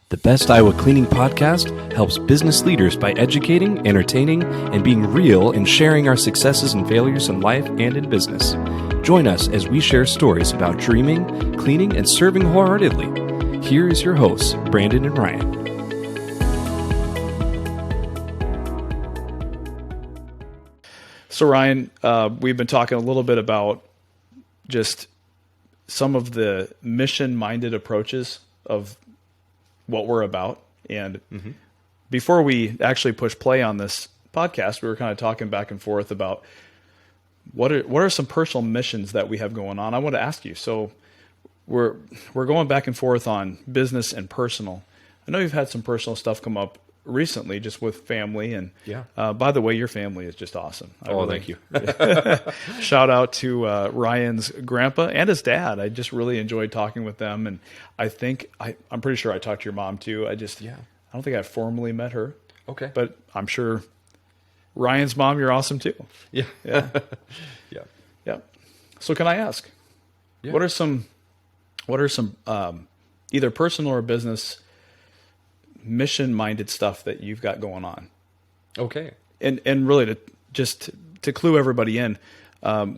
The Best Iowa Cleaning Podcast helps business leaders by educating, entertaining, and being real in sharing our successes and failures in life and in business. Join us as we share stories about dreaming, cleaning, and serving wholeheartedly. Here is your hosts, Brandon and Ryan. So Ryan, we've been talking a little bit about just some of the mission-minded approaches of what we're about. And before we actually push play on this podcast, we were kind of talking back and forth about what are some personal missions that we have going on. I want to ask you. So we're going back and forth on business and personal. I know you've had some personal stuff come up recently, just with family. And by the way, your family is just awesome. Thank you. Shout out to Ryan's grandpa and his dad. I just really enjoyed talking with them. And I think I'm pretty sure I talked to your mom too. I don't think I formally met her. Okay. But I'm sure Ryan's mom, you're awesome too. Yeah. Yeah. Yeah. So can I ask, what are some either personal or business mission-minded stuff that you've got going on? Okay. And really to clue everybody in,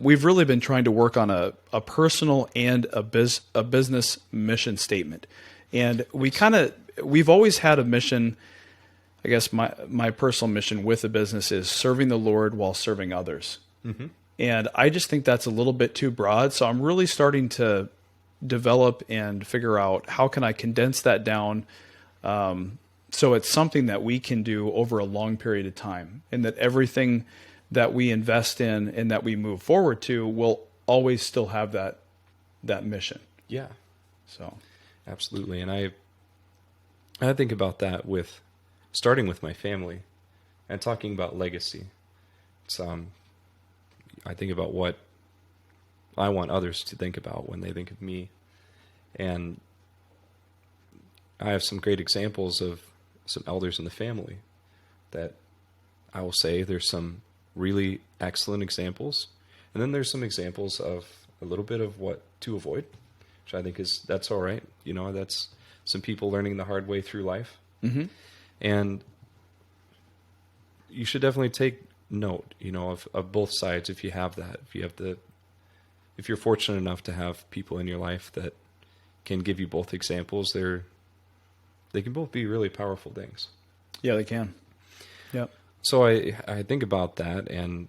we've really been trying to work on a personal and a business mission statement. And we've always had a mission. I guess my personal mission with the business is serving the Lord while serving others. Mm-hmm. And I just think that's a little bit too broad. So I'm really starting to develop and figure out how can I condense that down, so it's something that we can do over a long period of time, and that everything that we invest in and that we move forward to will always still have that mission. Yeah. So Absolutely. And I think about that with starting with my family and talking about legacy. It's, I think about what I want others to think about when they think of me. And I have some great examples of some elders in the family that I will say there's some really excellent examples. And then there's some examples of a little bit of what to avoid, which I think that's all right. You know, that's some people learning the hard way through life. Mm-hmm. And you should definitely take note, you know, of both sides if you have that. If you're fortunate enough to have people in your life that can give you both examples, they can both be really powerful things. Yeah, they can. Yep. So I think about that and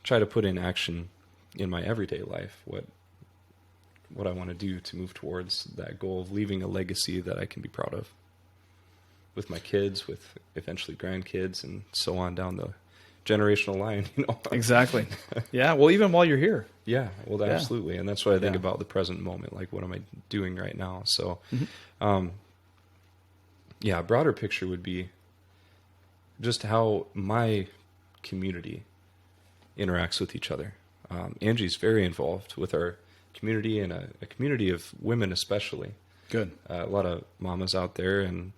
try to put in action in my everyday life what I want to do to move towards that goal of leaving a legacy that I can be proud of with my kids, with eventually grandkids, and so on down the generational line, you know. Exactly. Yeah. Well, even while you're here. Yeah. Well, absolutely. And that's what I think about the present moment. Like, what am I doing right now? So, a broader picture would be just how my community interacts with each other. Angie's very involved with our community, and a community of women especially. Good. A lot of mamas out there and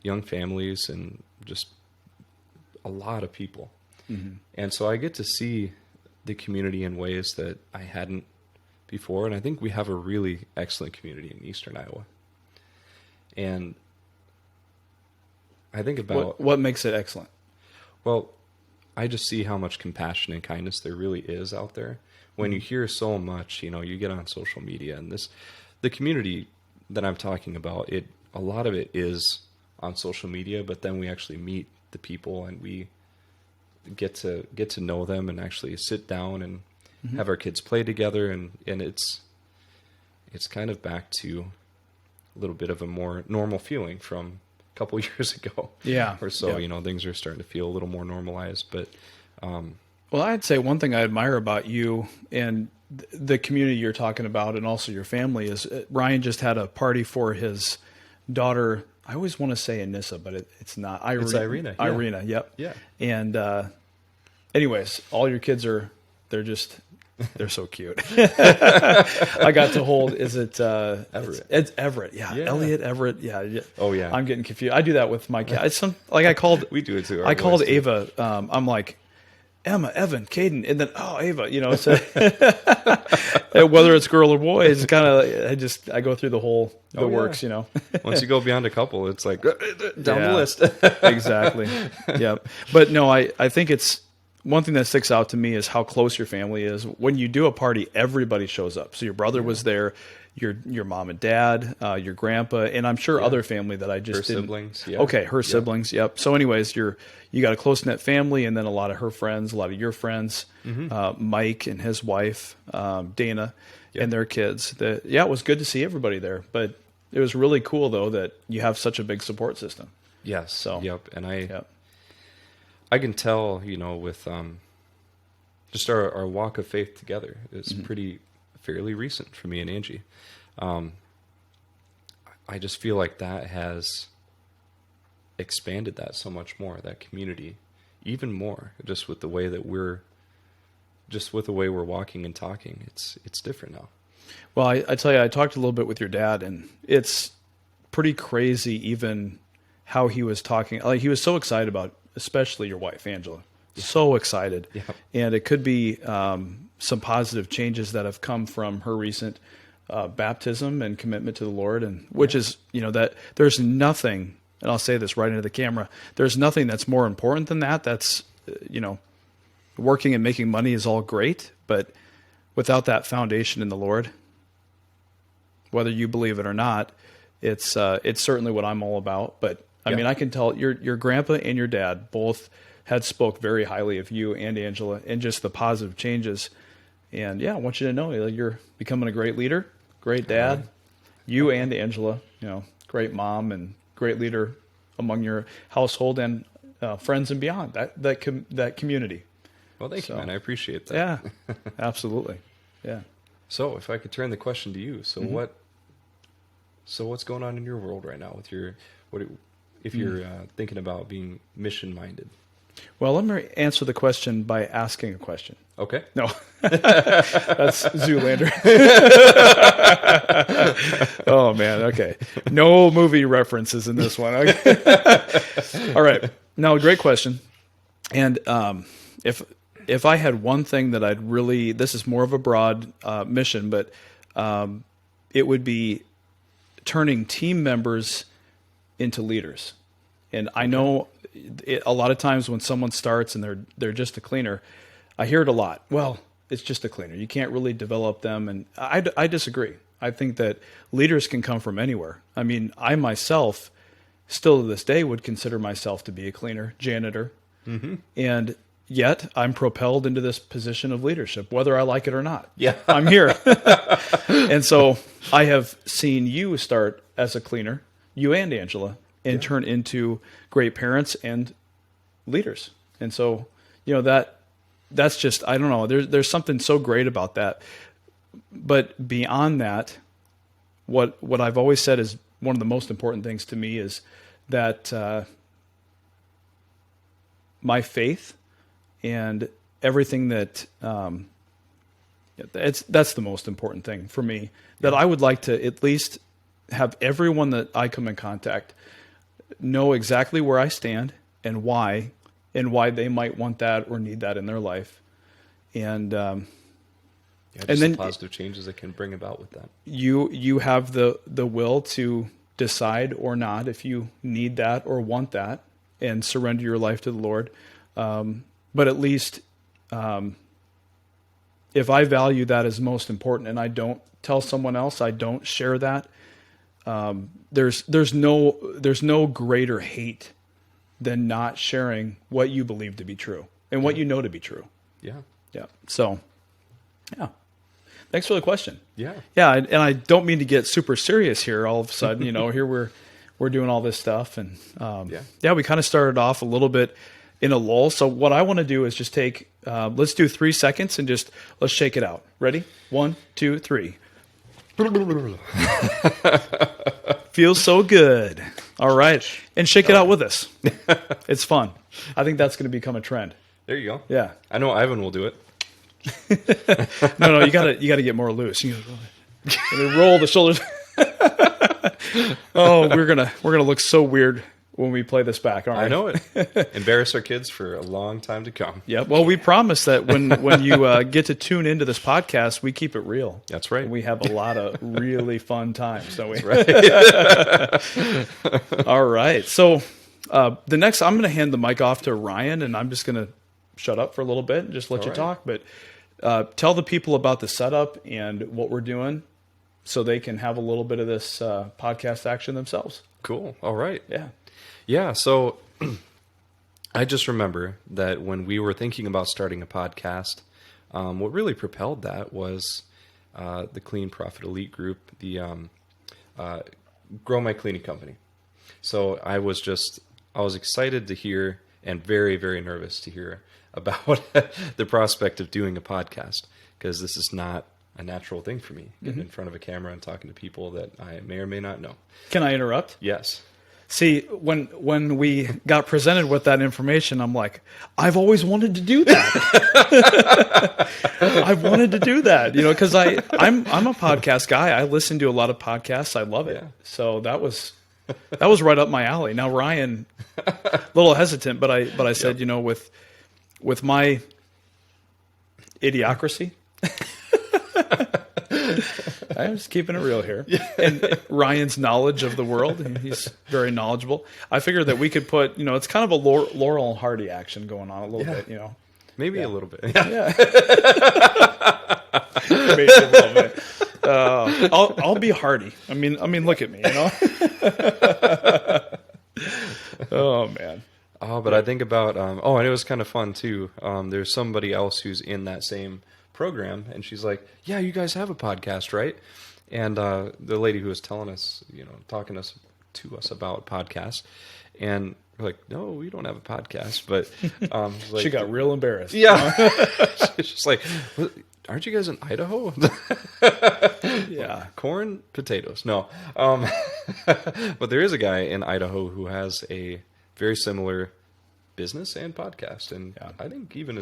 young families and just a lot of people. Mm-hmm. And so I get to see the community in ways that I hadn't before. And I think we have a really excellent community in Eastern Iowa. And I think about what makes it excellent. Well, I just see how much compassion and kindness there really is out there. When you hear so much, you know, you get on social media, and the community that I'm talking about, a lot of it is on social media, but then we actually meet the people and we get to know them and actually sit down and have our kids play together, and it's kind of back to a little bit of a more normal feeling from a couple years ago. Yeah. Or so, you know, things are starting to feel a little more normalized, but well, I'd say one thing I admire about you and the community you're talking about, and also your family, is Ryan just had a party for his daughter. I always want to say Anissa, but it's not. It's Irina. Yeah. Irina, yep. Yeah. And anyways, all your kids they're so cute. I got to hold, is it Everett? It's Everett, yeah. Elliot, Everett, yeah. Oh, yeah. I'm getting confused. I do that with my cat. We do it too. I called Ava. I'm like, Emma, Evan, Caden, and then Ava. So whether it's girl or boy, it's kind of I go through the whole works. Once you go beyond a couple, it's like down the list. Exactly. Yeah. But no, I think it's one thing that sticks out to me is how close your family is. When you do a party, everybody shows up. So your brother was there, your mom and dad, your grandpa, and I'm sure other family that I just didn't. Siblings. Yeah. Okay, her siblings. Yep. So anyways, you got a close knit family, and then a lot of her friends, a lot of your friends, Mike and his wife, Dana, and their kids. It was good to see everybody there, but it was really cool though that you have such a big support system. Yes. So and I can tell, with just our walk of faith together is fairly recent for me and Angie. I just feel like that has expanded that so much more, that community, even more, just with the way that we're walking and talking. It's different now. Well, I tell you, I talked a little bit with your dad, and it's pretty crazy even how he was talking. Like, he was so excited about, especially your wife, Angela. So excited. Yeah. And it could be some positive changes that have come from her recent baptism and commitment to the Lord, and which is, that there's nothing, and I'll say this right into the camera, there's nothing that's more important than that. That's, working and making money is all great, but without that foundation in the Lord, whether you believe it or not, it's certainly what I'm all about. But I mean, I can tell your grandpa and your dad both had spoke very highly of you and Angela and just the positive changes. And I want you to know you're becoming a great leader, great dad, you and Angela, great mom and great leader among your household and friends and beyond that community. Well, thank you, man. I appreciate that. Yeah, absolutely. Yeah. So if I could turn the question to you, what's going on in your world right now with if you're thinking about being mission minded? Well, let me answer the question by asking a question. Okay. No, that's Zoolander. Oh man. Okay. No movie references in this one. Okay. All right. No, great question. And if I had one thing that I'd really, this is more of a broad mission, but it would be turning team members into leaders. And I know a lot of times when someone starts and they're just a cleaner, I hear it a lot. Well, it's just a cleaner. You can't really develop them. And I disagree. I think that leaders can come from anywhere. I mean, I myself, still to this day, would consider myself to be a cleaner, janitor. Mm-hmm. And yet I'm propelled into this position of leadership, whether I like it or not. Yeah. I'm here. And so I have seen you start as a cleaner, you and Angela, and turn into great parents and leaders. And so, that's just, I don't know, there's something so great about that. But beyond that, what I've always said is one of the most important things to me is that my faith and everything that that's the most important thing for me, that I would like to at least have everyone that I come in contact know exactly where I stand and why they might want that or need that in their life. And and then the positive changes that can bring about with that. You have the will to decide or not if you need that or want that and surrender your life to the Lord. But at least if I value that as most important and I don't tell someone else, I don't share that, there's no greater hate than not sharing what you believe to be true and what you know to be true. Yeah. Yeah. So, yeah. Thanks for the question. Yeah. Yeah, and I don't mean to get super serious here all of a sudden. Here we're doing all this stuff, and we kind of started off a little bit in a lull. So what I want to do is just take, let's do 3 seconds and just let's shake it out. Ready? 1, 2, 3. Feels so good. All right, and shake it out with us. It's fun. I think that's going to become a trend. There you go. Yeah. I know Ivan will do it. No, you gotta get more loose. You gotta roll the shoulders. Oh, we're gonna look so weird when we play this back. All right. I know it. Embarrass our kids for a long time to come. Yeah. Well, we promise that when you get to tune into this podcast, we keep it real. That's right. We have a lot of really fun times, don't we? That's right. All right. So the next, I'm going to hand the mic off to Ryan, and I'm just going to shut up for a little bit and just let you right. talk. But tell the people about the setup and what we're doing so they can have a little bit of this podcast action themselves. Cool. All right. Yeah. Yeah. So I just remember that when we were thinking about starting a podcast, what really propelled that was the Clean Profit Elite Group, the Grow My Cleaning Company. So I was excited to hear and very, very nervous to hear about the prospect of doing a podcast, because this is not a natural thing for me, getting in front of a camera and talking to people that I may or may not know. Can I interrupt? Yes. See, when we got presented with that information, I'm like, I've always wanted to do that. I've wanted to do that, because I'm a podcast guy. I listen to a lot of podcasts. I love it. Yeah. So that was right up my alley. Now Ryan, a little hesitant, but I said, with my idiocracy. I'm just keeping it real here. And Ryan's knowledge of the world, and he's very knowledgeable. I figured that we could put, it's kind of a Laurel and Hardy action going on a little bit, Maybe a little bit. Yeah. Maybe a little bit. I'll be Hardy. I mean, look at me, Oh man. Oh, but I think about, and it was kind of fun too. There's somebody else who's in that same program, and she's like, yeah, you guys have a podcast, right? And the lady who was telling us, talking to us about podcasts, and we're like, no, we don't have a podcast. But like, she got real embarrassed. Yeah. She's just like, aren't you guys in Idaho? Yeah. Corn, potatoes. No. But there is a guy in Idaho who has a very similar business and podcast, and I think even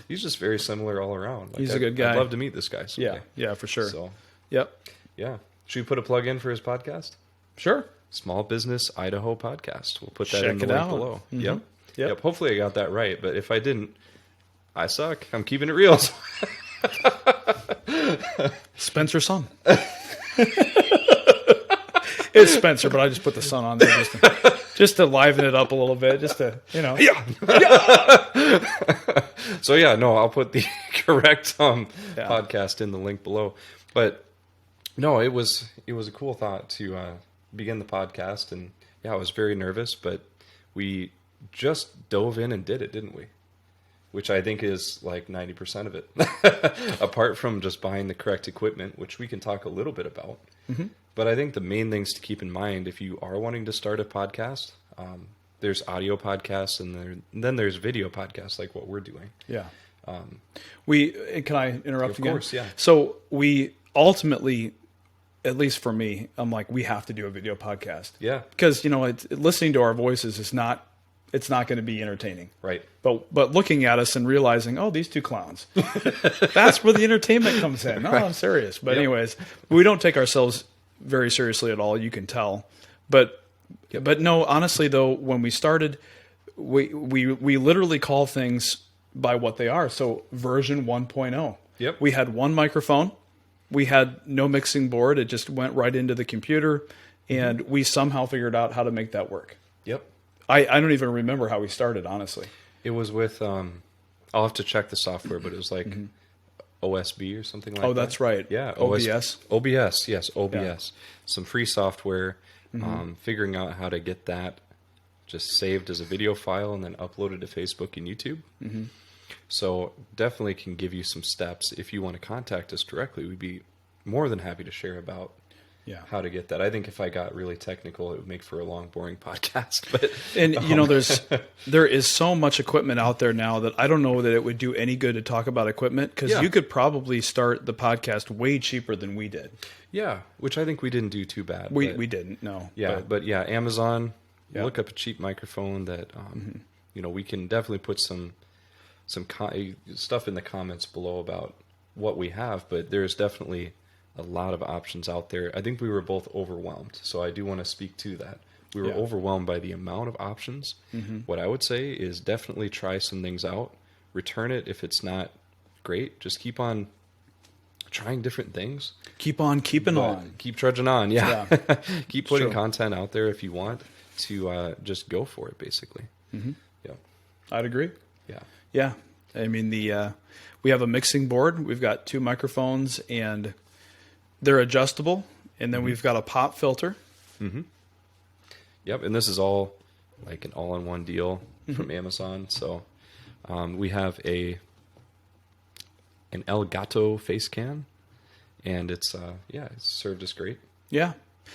he's just very similar all around. Like, he's a good guy. I'd love to meet this guy someday. Yeah, for sure. So, yep. Yeah. Should we put a plug in for his podcast? Sure. Small Business Idaho Podcast. We'll put that Check in the it link out. below. Mm-hmm. Yep. Hopefully I got that right, but if I didn't, I suck. I'm keeping it real. Spencer's son. It's Spencer, but I just put the son on there just to liven it up a little bit, just to, Yeah. So I'll put the correct podcast in the link below. But no, it was a cool thought to begin the podcast, and I was very nervous, but we just dove in and did it, didn't we? Which I think is like 90% of it, apart from just buying the correct equipment, which we can talk a little bit about. Mm-hmm. But I think the main things to keep in mind if you are wanting to start a podcast, there's audio podcasts, and then there's video podcasts like what we're doing. Yeah. Can I interrupt again? Of course, yeah. So we ultimately, at least for me, I'm like, we have to do a video podcast. Yeah. Because, listening to our voices is not going to be entertaining. Right. But looking at us and realizing, oh, these two clowns, that's where the entertainment comes in. No, I'm serious. But anyways, we don't take ourselves very seriously at all. You can tell. But no, honestly though, when we started, we literally call things by what they are. So version 1.0. Yep. We had one microphone. We had no mixing board. It just went right into the computer, and we somehow figured out how to make that work. Yep. I don't even remember how we started, honestly. It was with, I'll have to check the software, but it was like OSB or something like that. Oh, that's right. Yeah. OBS. OBS, yes, OBS. Yeah. Some free software, figuring out how to get that just saved as a video file and then uploaded to Facebook and YouTube. Mm-hmm. So definitely can give you some steps. If you want to contact us directly, we'd be more than happy to share about how to get that. I think if I got really technical, it would make for a long, boring podcast. But there is so much equipment out there now that I don't know that it would do any good to talk about equipment, because you could probably start the podcast way cheaper than we did. Yeah, which I think we didn't do too bad. We didn't, no. Yeah, but Amazon, look up a cheap microphone that we can definitely put some stuff in the comments below about what we have, but there's definitely a lot of options out there. I think we were both overwhelmed, so I do want to speak to that. We were Yeah. overwhelmed by the amount of options. What I would say is definitely try some things out. Return it if it's not great. Just keep on trying different things. Keep on keeping But on. keep trudging on. Yeah. Keep putting true. content out there if you want to just go for it, basically. Yeah. I'd agree. Yeah. Yeah. I mean, we have a mixing board. We've got 2 microphones, and they're adjustable. And then we've got a pop filter. Yep. And this is all like an all-in-one deal from Amazon. So we have an Elgato face cam, and it's it's served us great. Yeah.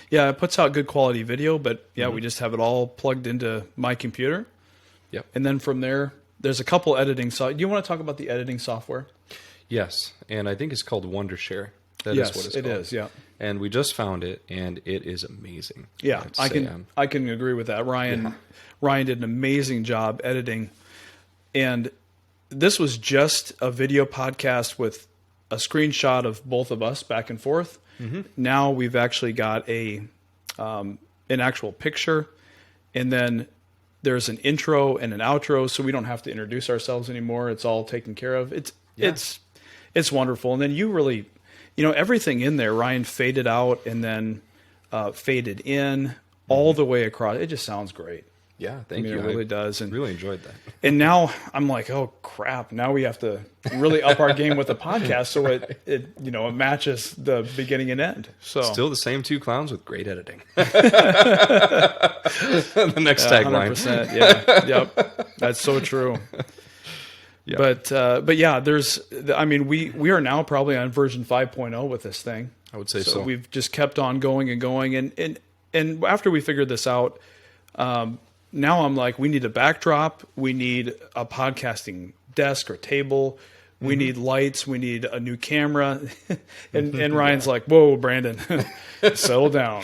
Yeah, it puts out good quality video, but we just have it all plugged into my computer. Yep. And then from there, there's a couple editing. Do you want to talk about the editing software? Yes, and I think it's called Wondershare. That is Yes, what it's it called. is, yeah. And we just found it, and it is amazing. Yeah, I'd I say. can agree with that. Ryan did an amazing job editing, and this was just a video podcast with a screenshot of both of us back and forth. Now we've actually got an actual picture, and then there's an intro and an outro, so we don't have to introduce ourselves anymore. It's all taken care of. It's wonderful, and then you really, everything in there. Ryan faded out and then faded in all the way across. It just sounds great. Yeah, thank you. It really does. And really enjoyed that. and now I'm like, oh crap! Now we have to really up our game with the podcast so it matches the beginning and end. So Still the same 2 clowns with great editing. The next tagline. 100%. Yeah, yep, that's so true. Yeah. But yeah, we are now probably on version 5.0 with this thing. I would say so. We've just kept on going and going, and after we figured this out, now I'm like, we need a backdrop, we need a podcasting desk or table, we need lights, we need a new camera, and Ryan's like, whoa, Brandon, settle down.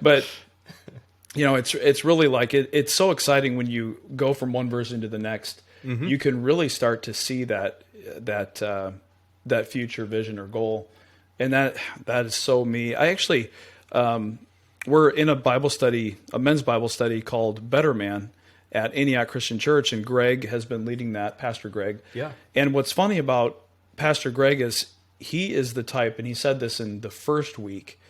But it's really like it's so exciting when you go from one version to the next. You can really start to see that future vision or goal, and that is so me. I actually. We're in a Bible study, a men's Bible study called Better Man at Antioch Christian Church, and Greg has been leading that, Pastor Greg. Yeah. And what's funny about Pastor Greg is he is the type, and he said this in the first week,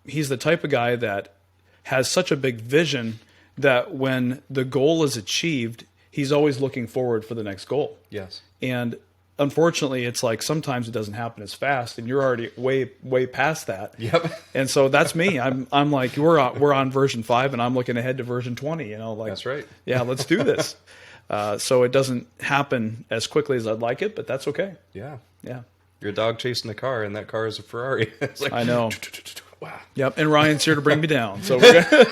he's the type of guy that has such a big vision that when the goal is achieved, he's always looking forward for the next goal. Yes. And unfortunately, it's like sometimes it doesn't happen as fast, and you're already way past that. Yep. And so that's me. I'm like, we're on version 5, and I'm looking ahead to version 20. That's right. Yeah, let's do this. So it doesn't happen as quickly as I'd like it, but that's okay. Yeah. Yeah. You're a dog chasing a car, and that car is a Ferrari. It's like, I know. Wow. Yep. And Ryan's here to bring me down, so we're good.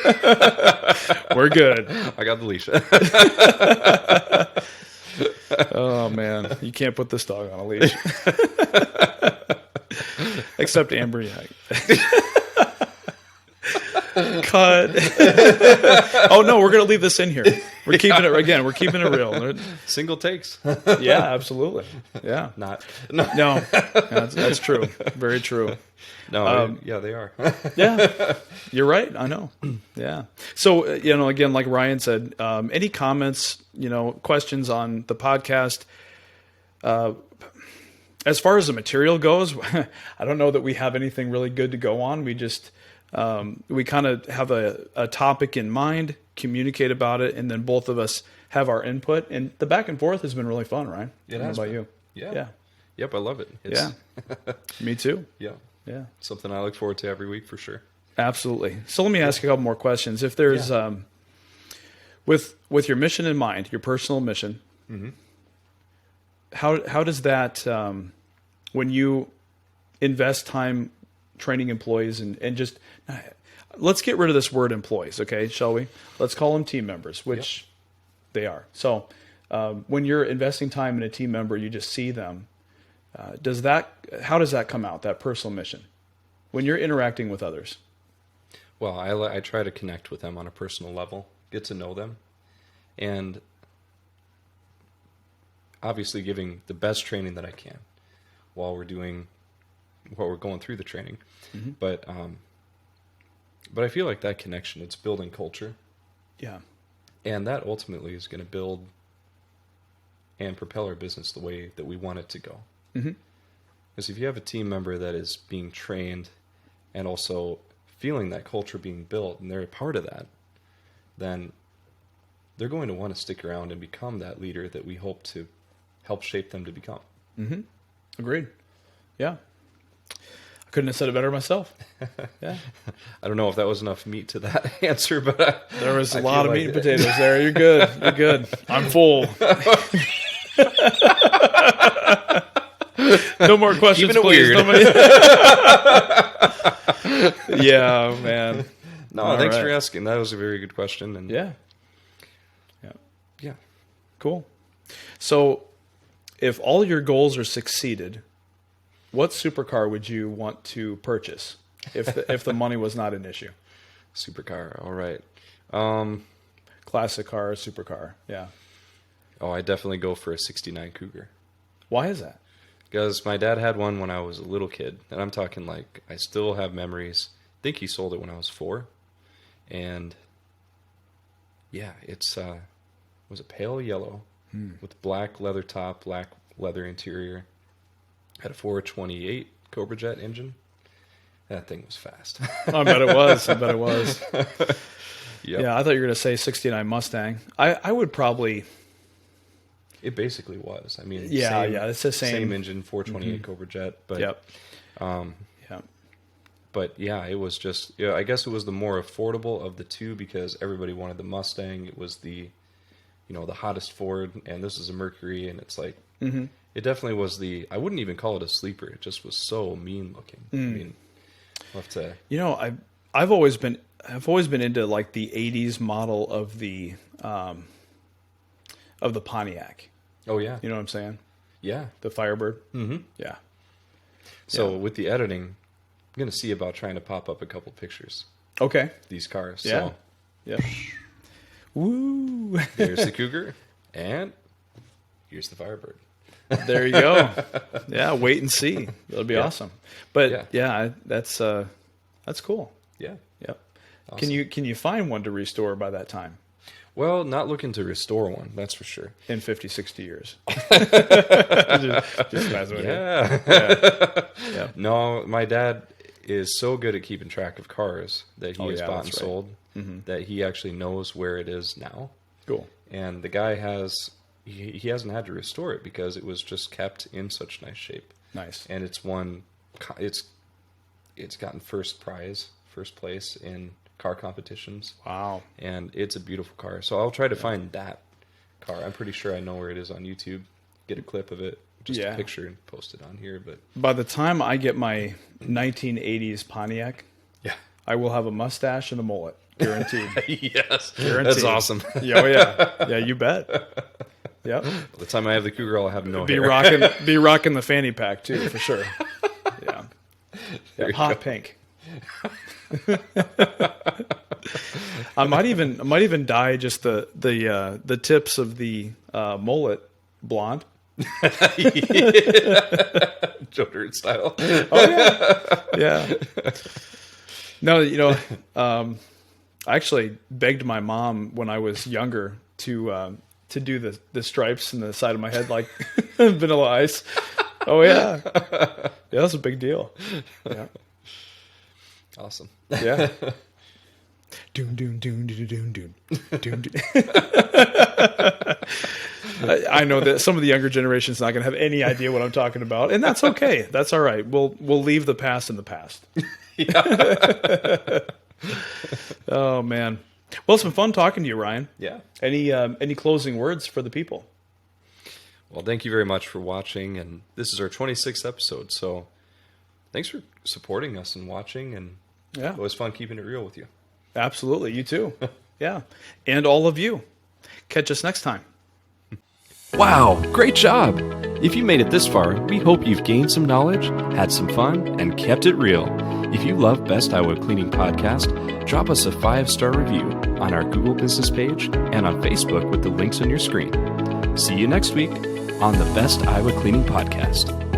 We're good. I got the leash. Oh man, you can't put this dog on a leash. Except Amber, yeah. Cut. Oh no, we're gonna leave this in here. We're keeping it again. We're keeping it real. Single takes. Yeah, absolutely. Yeah. No. No, that's true. Very true. No. Yeah, they are. Yeah, you're right. I know. Yeah. So again, like Ryan said, any comments, questions on the podcast? As far as the material goes, I don't know that we have anything really good to go on. We just we kind of have a topic in mind, communicate about it, and then both of us have our input. And the back and forth has been really fun, Ryan. It How has about been. you? Yeah. Yeah. Yep, I love it. Yeah. Me too. Yeah. Yeah. Something I look forward to every week for sure. Absolutely. So let me ask you a couple more questions. If there's with your mission in mind, your personal mission, how does that when you invest time training employees and just let's get rid of this word employees, okay? Shall we? Let's call them team members, which they are. So when you're investing time in a team member, you just see them. How does that come out, that personal mission, when you're interacting with others? Well, I try to connect with them on a personal level, get to know them, and obviously giving the best training that I can while we're going through the training. But But I feel like that connection, it's building culture. Yeah. And that ultimately is going to build and propel our business the way that we want it to go. Mm-hmm. Because if you have a team member that is being trained and also feeling that culture being built, and they're a part of that, then they're going to want to stick around and become that leader that we hope to help shape them to become. Mm-hmm. Agreed. Yeah. I couldn't have said it better myself. Yeah. I don't know if that was enough meat to that answer, but There was a lot of meat and potatoes there. You're good. You're good. I'm full. No more questions, Keeping it please. weird. Nobody... Yeah, man. No, All thanks right. for asking. That was a very good question. And Yeah. yeah. Cool. So, if all your goals are succeeded, what supercar would you want to purchase if the money was not an issue? Supercar. All right. Classic car, supercar. Yeah. Oh, I definitely go for a 69 Cougar. Why is that? Because my dad had one when I was a little kid. And I'm talking like, I still have memories. I think he sold it when I was 4. And yeah, it's was a pale yellow with black leather top, black leather interior. Had a 428 Cobra Jet engine. That thing was fast. I bet it was. I bet it was. Yep. Yeah, I thought you were going to say 69 Mustang. I would probably... It basically was. I mean, Yeah, it's the same engine, 428 Cobra Jet. But, Yep. Yep. But yeah, it was just, I guess it was the more affordable of the two because everybody wanted the Mustang. It was the hottest Ford, and this is a Mercury, and it's like, it definitely was I wouldn't even call it a sleeper. It just was so mean looking. I mean, I'll have to. I've always been into like the 80s model of the Pontiac. Oh yeah. You know what I'm saying? Yeah. The Firebird. Mm-hmm. Yeah. So with the editing, I'm going to see about trying to pop up a couple pictures Okay. of these cars. Yeah. So Yeah. Woo. there's the Cougar, and here's the Firebird. There you go. Yeah, wait and see. That'll be awesome. But Yeah. that's cool. Yeah. Yep. Awesome. Can you find one to restore by that time? Well, not looking to restore one, that's for sure. In 50, 60 years. just messing with you. Yeah. Yeah. No, my dad is so good at keeping track of cars that he has bought and that's right. sold that he actually knows where it is now. Cool. And the guy he hasn't had to restore it because it was just kept in such nice shape. Nice. And it's gotten first place in car competitions. Wow. And it's a beautiful car. So I'll try to find that car. I'm pretty sure I know where it is on YouTube. Get a clip of it, just a picture, and post it on here. But By the time I get my 1980s Pontiac, yeah, I will have a mustache and a mullet. Guaranteed. yes, Guaranteed. that's awesome. Yeah, oh yeah. Yeah, you bet. Yep. By the time I have the Cougar, I'll have no Be hair. rocking the fanny pack too, for sure. Yeah. Hot pink. I might even dye just the tips of the mullet blonde. Joe Dirt style. Oh yeah. No, I actually begged my mom when I was younger to do the stripes in the side of my head like Vanilla Ice. Oh yeah. Yeah, that's a big deal. Yeah. Awesome. Yeah. Doom doom doom doom doom doom doom. I know that some of the younger generation's not going to have any idea what I'm talking about, and that's okay. That's all right. We'll leave the past in the past. Oh man. Well, it's been fun talking to you, Ryan. Yeah. Any closing words for the people? Well, thank you very much for watching, and this is our 26th episode. So, thanks for supporting us and watching, and Yeah. it was fun keeping it real with you. Absolutely. You too. Yeah. And all of you. Catch us next time. Wow, great job! If you made it this far, we hope you've gained some knowledge, had some fun, and kept it real. If you love Best Iowa Cleaning Podcast, drop us a 5-star review on our Google Business page and on Facebook with the links on your screen. See you next week on the Best Iowa Cleaning Podcast.